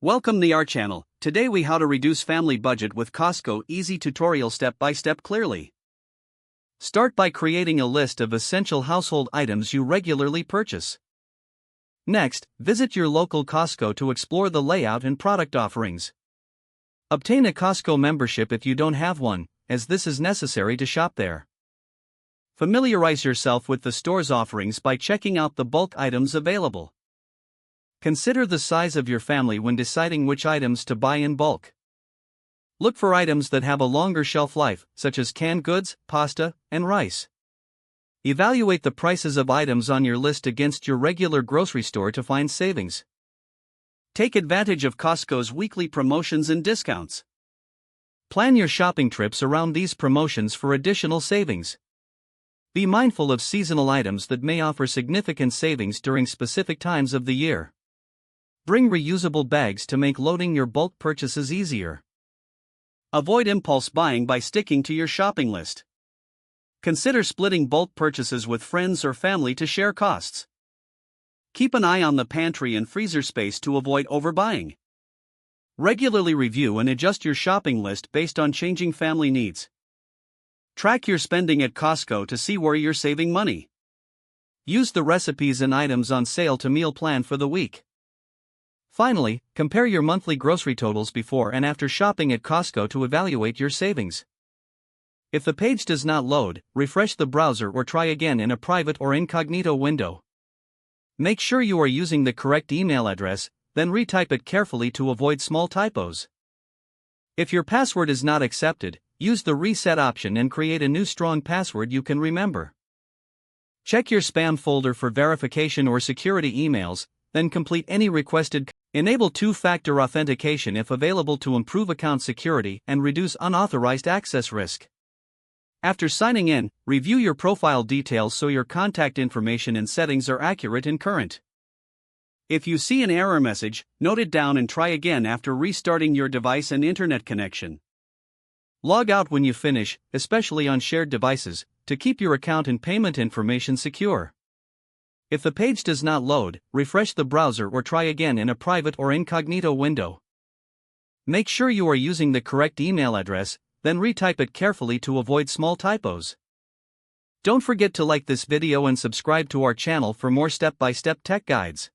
Welcome to our channel. Today we how to reduce family budget with Costco easy tutorial step by step clearly. Start by creating a list of essential household items you regularly purchase. Next, visit your local Costco to explore the layout and product offerings. Obtain a Costco membership if you don't have one, as this is necessary to shop there. Familiarize yourself with the store's offerings by checking out the bulk items available. Consider the size of your family when deciding which items to buy in bulk. Look for items that have a longer shelf life, such as canned goods, pasta, and rice. Evaluate the prices of items on your list against your regular grocery store to find savings. Take advantage of Costco's weekly promotions and discounts. Plan your shopping trips around these promotions for additional savings. Be mindful of seasonal items that may offer significant savings during specific times of the year. Bring reusable bags to make loading your bulk purchases easier. Avoid impulse buying by sticking to your shopping list. Consider splitting bulk purchases with friends or family to share costs. Keep an eye on the pantry and freezer space to avoid overbuying. Regularly review and adjust your shopping list based on changing family needs. Track your spending at Costco to see where you're saving money. Use the recipes and items on sale to meal plan for the week. Finally, compare your monthly grocery totals before and after shopping at Costco to evaluate your savings. If the page does not load, refresh the browser or try again in a private or incognito window. Make sure you are using the correct email address, then retype it carefully to avoid small typos. If your password is not accepted, use the reset option and create a new strong password you can remember. Check your spam folder for verification or security emails, then complete any requested. Enable two-factor authentication if available to improve account security and reduce unauthorized access risk. After signing in, review your profile details so your contact information and settings are accurate and current. If you see an error message, note it down and try again after restarting your device and internet connection. Log out when you finish, especially on shared devices, to keep your account and payment information secure. If the page does not load, refresh the browser or try again in a private or incognito window. Make sure you are using the correct email address, then retype it carefully to avoid small typos. Don't forget to like this video and subscribe to our channel for more step-by-step tech guides.